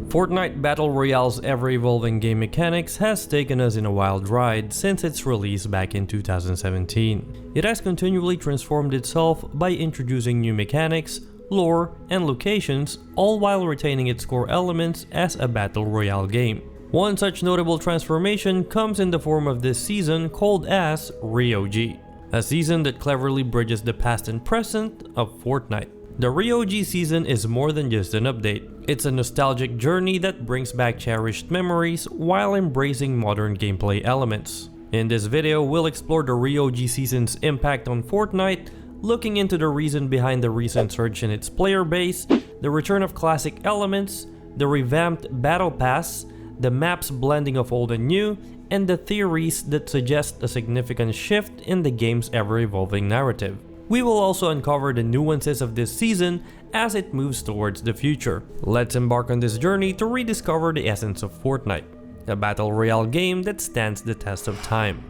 Fortnite Battle Royale's ever-evolving game mechanics has taken us in a wild ride since its release back in 2017. It has continually transformed itself by introducing new mechanics, lore, and locations, all while retaining its core elements as a Battle Royale game. One such notable transformation comes in the form of this season called as RioG, a season that cleverly bridges the past and present of Fortnite. The RioG season is more than just an update. It's a nostalgic journey that brings back cherished memories while embracing modern gameplay elements. In this video, we'll explore the RioG season's impact on Fortnite, looking into the reason behind the recent surge in its player base, the return of classic elements, the revamped Battle Pass, the map's blending of old and new, and the theories that suggest a significant shift in the game's ever-evolving narrative. We will also uncover the nuances of this season as it moves towards the future. Let's embark on this journey to rediscover the essence of Fortnite, a battle royale game that stands the test of time.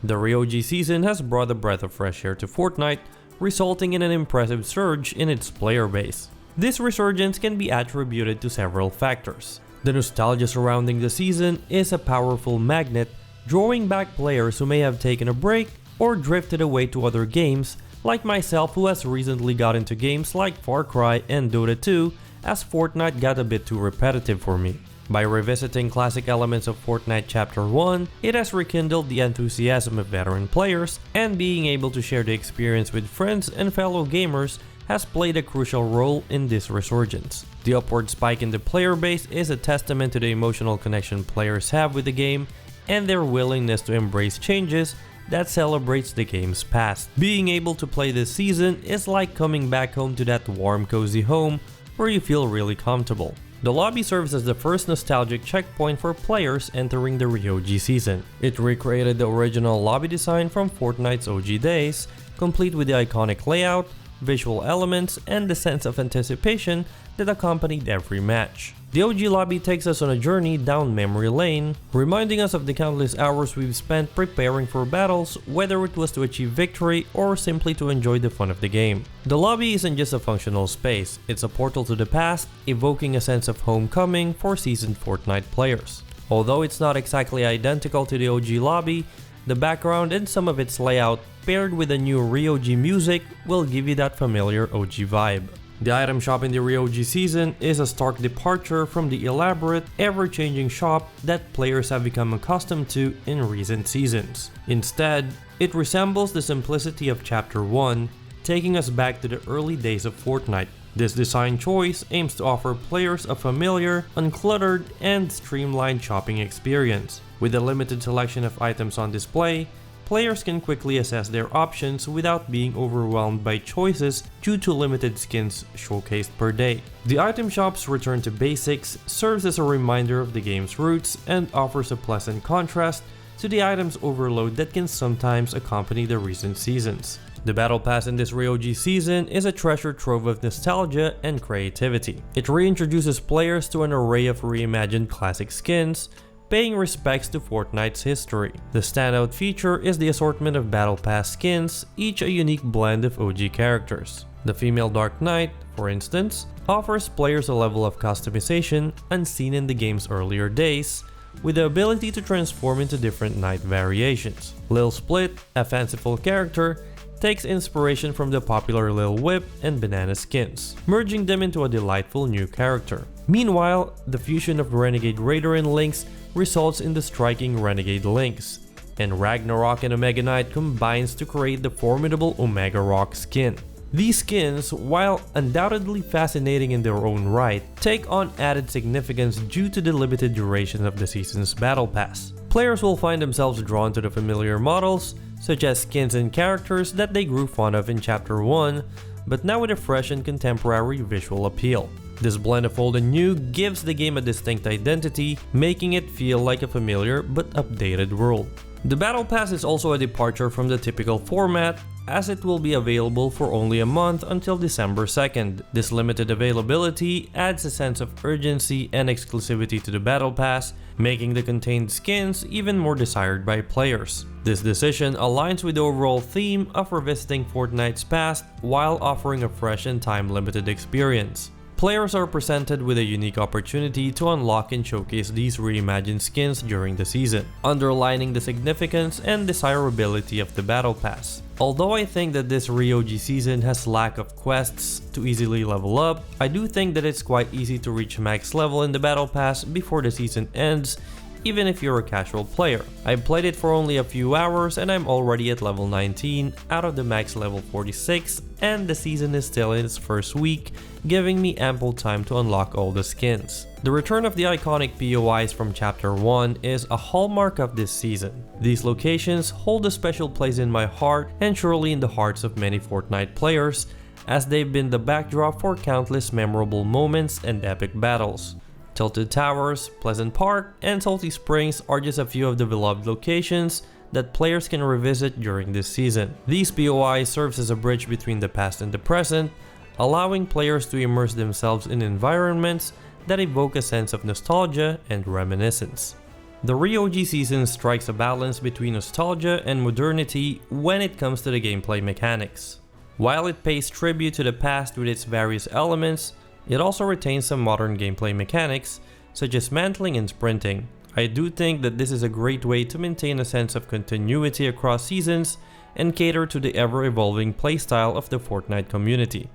The RioG season has brought a breath of fresh air to Fortnite, resulting in an impressive surge in its player base. This resurgence can be attributed to several factors. The nostalgia surrounding the season is a powerful magnet, drawing back players who may have taken a break or drifted away to other games, like myself who has recently got into games like Far Cry and Dota 2 as Fortnite got a bit too repetitive for me. By revisiting classic elements of Fortnite Chapter 1, it has rekindled the enthusiasm of veteran players, and being able to share the experience with friends and fellow gamers has played a crucial role in this resurgence. The upward spike in the player base is a testament to the emotional connection players have with the game and their willingness to embrace changes that celebrates the game's past. Being able to play this season is like coming back home to that warm, cozy home where you feel really comfortable. The lobby serves as the first nostalgic checkpoint for players entering the RioG season. It recreated the original lobby design from Fortnite's OG days, complete with the iconic layout, visual elements, and the sense of anticipation that accompanied every match. The OG lobby takes us on a journey down memory lane, reminding us of the countless hours we've spent preparing for battles, whether it was to achieve victory or simply to enjoy the fun of the game. The lobby isn't just a functional space, it's a portal to the past, evoking a sense of homecoming for seasoned Fortnite players. Although it's not exactly identical to the OG lobby, the background and some of its layout, paired with the new RioG music, will give you that familiar OG vibe. The item shop in the RioG season is a stark departure from the elaborate, ever-changing shop that players have become accustomed to in recent seasons. Instead, it resembles the simplicity of Chapter 1, taking us back to the early days of Fortnite. This design choice aims to offer players a familiar, uncluttered, and streamlined shopping experience. With a limited selection of items on display, players can quickly assess their options without being overwhelmed by choices due to limited skins showcased per day. The item shop's return to basics serves as a reminder of the game's roots and offers a pleasant contrast to the items overload that can sometimes accompany the recent seasons. The Battle Pass in this RioG season is a treasure trove of nostalgia and creativity. It reintroduces players to an array of reimagined classic skins, paying respects to Fortnite's history. The standout feature is the assortment of Battle Pass skins, each a unique blend of OG characters. The female Dark Knight, for instance, offers players a level of customization unseen in the game's earlier days, with the ability to transform into different knight variations. Lil Split, a fanciful character, takes inspiration from the popular Lil Whip and Banana skins, merging them into a delightful new character. Meanwhile, the fusion of Renegade Raider and Lynx results in the striking Renegade Lynx, and Ragnarok and Omega Knight combines to create the formidable Omega Rock skin. These skins, while undoubtedly fascinating in their own right, take on added significance due to the limited duration of the season's Battle Pass. Players will find themselves drawn to the familiar models, such as skins and characters that they grew fond of in Chapter 1, but now with a fresh and contemporary visual appeal. This blend of old and new gives the game a distinct identity, making it feel like a familiar but updated world. The Battle Pass is also a departure from the typical format, as it will be available for only a month until December 2nd. This limited availability adds a sense of urgency and exclusivity to the Battle Pass, making the contained skins even more desired by players. This decision aligns with the overall theme of revisiting Fortnite's past while offering a fresh and time-limited experience. Players are presented with a unique opportunity to unlock and showcase these reimagined skins during the season, underlining the significance and desirability of the Battle Pass. Although I think that this ReOG season has lack of quests to easily level up, I do think that it's quite easy to reach max level in the Battle Pass before the season ends, even if you're a casual player. I played it for only a few hours and I'm already at level 19 out of the max level 46, and the season is still in its first week, giving me ample time to unlock all the skins. The return of the iconic POIs from Chapter 1 is a hallmark of this season. These locations hold a special place in my heart and surely in the hearts of many Fortnite players, as they've been the backdrop for countless memorable moments and epic battles. Tilted Towers, Pleasant Park, and Salty Springs are just a few of the beloved locations that players can revisit during this season. These POIs serves as a bridge between the past and the present, allowing players to immerse themselves in environments that evoke a sense of nostalgia and reminiscence. The ReOG season strikes a balance between nostalgia and modernity when it comes to the gameplay mechanics. While it pays tribute to the past with its various elements, it also retains some modern gameplay mechanics, such as mantling and sprinting. I do think that this is a great way to maintain a sense of continuity across seasons and cater to the ever-evolving playstyle of the Fortnite community.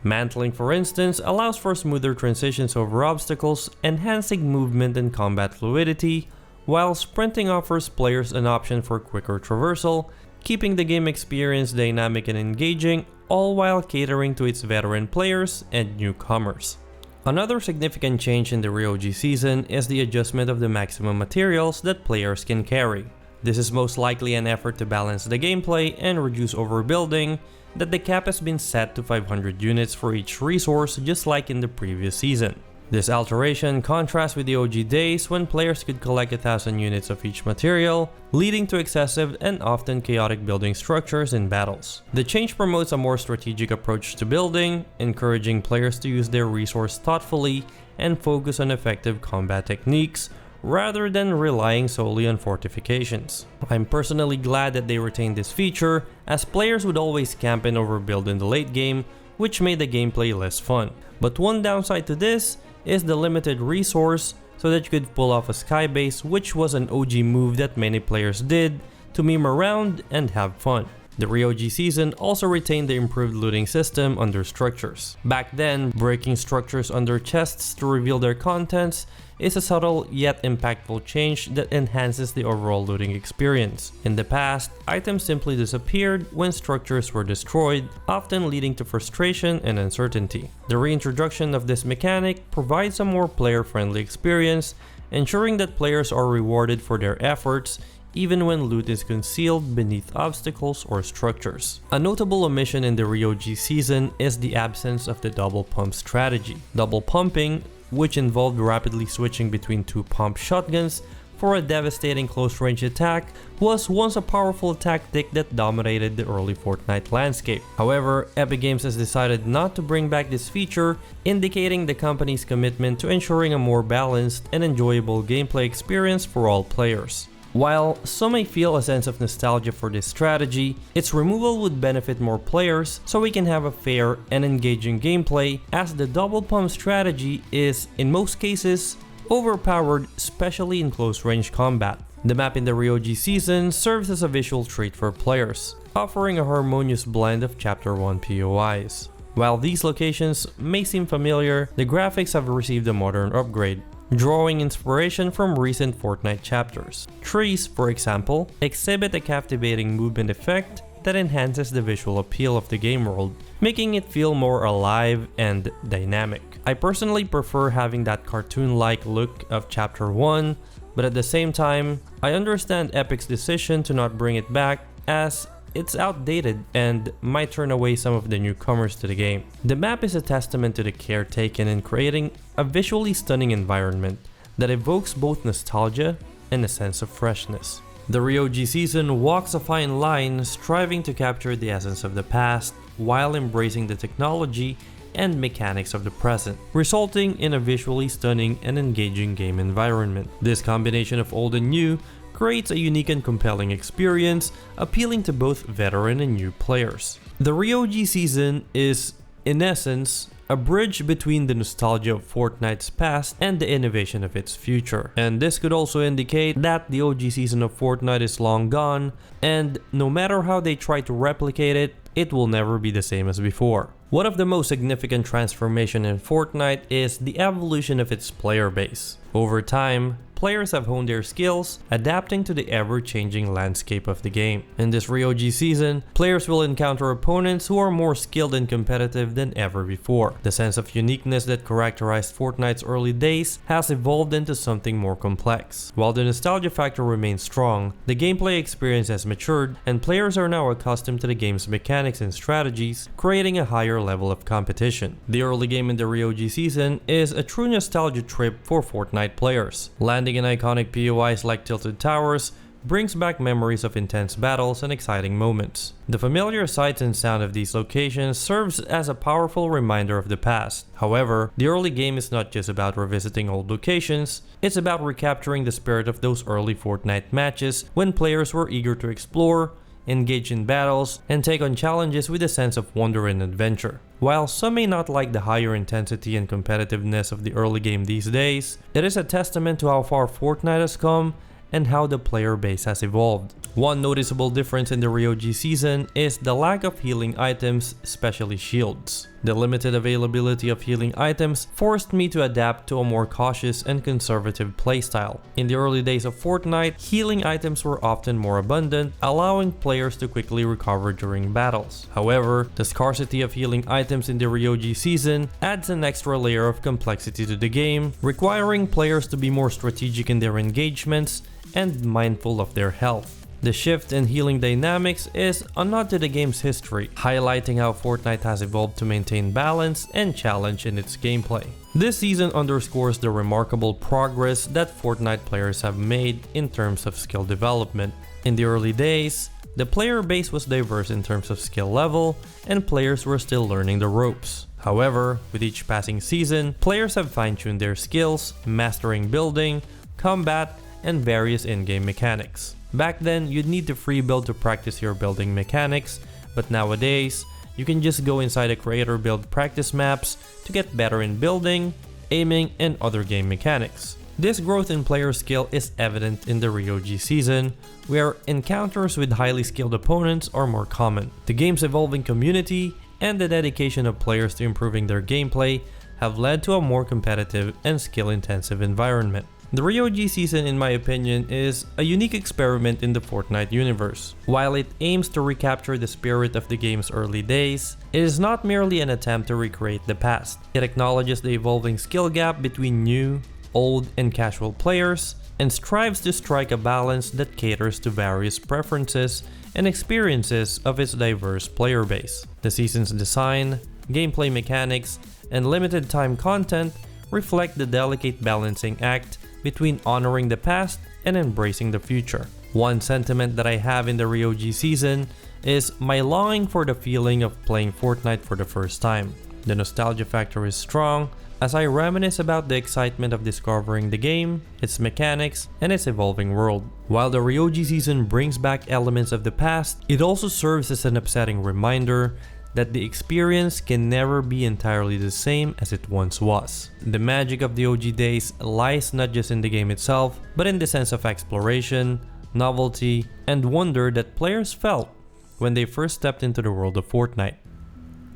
Mantling, for instance, allows for smoother transitions over obstacles, enhancing movement and combat fluidity, while sprinting offers players an option for quicker traversal, keeping the game experience dynamic and engaging, all while catering to its veteran players and newcomers. Another significant change in the ReOG season is the adjustment of the maximum materials that players can carry. This is most likely an effort to balance the gameplay and reduce overbuilding, that the cap has been set to 500 units for each resource, just like in the previous season. This alteration contrasts with the OG days when players could collect 1,000 units of each material, leading to excessive and often chaotic building structures in battles. The change promotes a more strategic approach to building, encouraging players to use their resource thoughtfully and focus on effective combat techniques, rather than relying solely on fortifications. I'm personally glad that they retained this feature, as players would always camp and overbuild in the late game, which made the gameplay less fun. But one downside to this is the limited resource, so that you could pull off a sky base, which was an OG move that many players did to meme around and have fun. The ReOG season also retained the improved looting system under structures. Back then, breaking structures under chests to reveal their contents is a subtle yet impactful change that enhances the overall looting experience. In the past, items simply disappeared when structures were destroyed, often leading to frustration and uncertainty. The reintroduction of this mechanic provides a more player-friendly experience, ensuring that players are rewarded for their efforts even when loot is concealed beneath obstacles or structures. A notable omission in the ReOG season is the absence of the double pump strategy. Double pumping, which involved rapidly switching between two pump shotguns for a devastating close-range attack, was once a powerful tactic that dominated the early Fortnite landscape. However, Epic Games has decided not to bring back this feature, indicating the company's commitment to ensuring a more balanced and enjoyable gameplay experience for all players. While some may feel a sense of nostalgia for this strategy, its removal would benefit more players so we can have a fair and engaging gameplay, as the double pump strategy is, in most cases, overpowered, especially in close-range combat. The map in the ReOG season serves as a visual treat for players, offering a harmonious blend of Chapter 1 POIs. While these locations may seem familiar, the graphics have received a modern upgrade, drawing inspiration from recent Fortnite chapters. Trees, for example, exhibit a captivating movement effect that enhances the visual appeal of the game world, making it feel more alive and dynamic. I personally prefer having that cartoon-like look of Chapter 1, but at the same time, I understand Epic's decision to not bring it back, as it's outdated and might turn away some of the newcomers to the game. The map is a testament to the care taken in creating a visually stunning environment that evokes both nostalgia and a sense of freshness. The Ryoji season walks a fine line, striving to capture the essence of the past while embracing the technology and mechanics of the present, resulting in a visually stunning and engaging game environment. This combination of old and new creates a unique and compelling experience, appealing to both veteran and new players. The Ryoji season is, in essence, a bridge between the nostalgia of Fortnite's past and the innovation of its future. And this could also indicate that the OG season of Fortnite is long gone, and no matter how they try to replicate it, it will never be the same as before. One of the most significant transformations in Fortnite is the evolution of its player base. Over time, players have honed their skills, adapting to the ever-changing landscape of the game. In this Ryoji season, players will encounter opponents who are more skilled and competitive than ever before. The sense of uniqueness that characterized Fortnite's early days has evolved into something more complex. While the nostalgia factor remains strong, the gameplay experience has matured, and players are now accustomed to the game's mechanics and strategies, creating a higher level of competition. The early game in the Ryoji season is a true nostalgia trip for Fortnite players. Landing in iconic POIs like Tilted Towers brings back memories of intense battles and exciting moments. The familiar sights and sound of these locations serves as a powerful reminder of the past. However, the early game is not just about revisiting old locations, it's about recapturing the spirit of those early Fortnite matches when players were eager to explore, engage in battles, and take on challenges with a sense of wonder and adventure. While some may not like the higher intensity and competitiveness of the early game these days, it is a testament to how far Fortnite has come and how the player base has evolved. One noticeable difference in the Ryoji season is the lack of healing items, especially shields. The limited availability of healing items forced me to adapt to a more cautious and conservative playstyle. In the early days of Fortnite, healing items were often more abundant, allowing players to quickly recover during battles. However, the scarcity of healing items in the Ryoji season adds an extra layer of complexity to the game, requiring players to be more strategic in their engagements and mindful of their health. The shift in healing dynamics is a nod to the game's history, highlighting how Fortnite has evolved to maintain balance and challenge in its gameplay. This season underscores the remarkable progress that Fortnite players have made in terms of skill development. In the early days, the player base was diverse in terms of skill level, and players were still learning the ropes. However, with each passing season, players have fine-tuned their skills, mastering building, combat, and various in-game mechanics. Back then, you'd need to free build to practice your building mechanics, but nowadays, you can just go inside a creator build practice maps to get better in building, aiming, and other game mechanics. This growth in player skill is evident in the Ryoji season, where encounters with highly skilled opponents are more common. The game's evolving community and the dedication of players to improving their gameplay have led to a more competitive and skill-intensive environment. The Ryoji season, in my opinion, is a unique experiment in the Fortnite universe. While it aims to recapture the spirit of the game's early days, it is not merely an attempt to recreate the past. It acknowledges the evolving skill gap between new, old, and casual players, and strives to strike a balance that caters to various preferences and experiences of its diverse player base. The season's design, gameplay mechanics, and limited time content reflect the delicate balancing act between honoring the past and embracing the future. One sentiment that I have in the Ryoji season is my longing for the feeling of playing Fortnite for the first time. The nostalgia factor is strong as I reminisce about the excitement of discovering the game, its mechanics, and its evolving world. While the Ryoji season brings back elements of the past, it also serves as an upsetting reminder that the experience can never be entirely the same as it once was. The magic of the OG days lies not just in the game itself, but in the sense of exploration, novelty, and wonder that players felt when they first stepped into the world of Fortnite.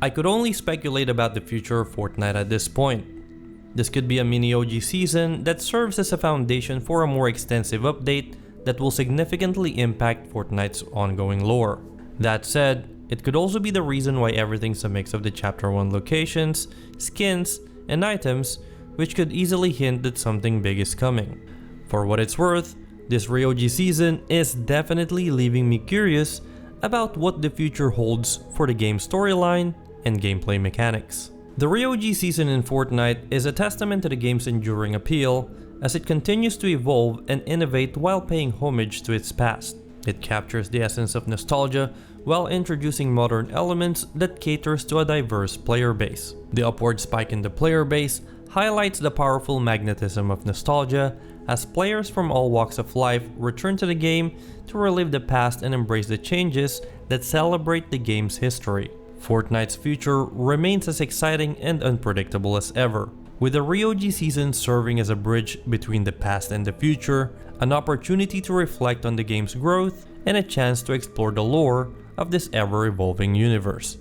I could only speculate about the future of Fortnite at this point. This could be a mini OG season that serves as a foundation for a more extensive update that will significantly impact Fortnite's ongoing lore. That said, it could also be the reason why everything's a mix of the Chapter 1 locations, skins, and items, which could easily hint that something big is coming. For what it's worth, this Ryoji season is definitely leaving me curious about what the future holds for the game's storyline and gameplay mechanics. The ROG season in Fortnite is a testament to the game's enduring appeal as it continues to evolve and innovate while paying homage to its past. It captures the essence of nostalgia while introducing modern elements that caters to a diverse player base. The upward spike in the player base highlights the powerful magnetism of nostalgia as players from all walks of life return to the game to relive the past and embrace the changes that celebrate the game's history. Fortnite's future remains as exciting and unpredictable as ever, with the ROG season serving as a bridge between the past and the future, an opportunity to reflect on the game's growth, and a chance to explore the lore of this ever-evolving universe.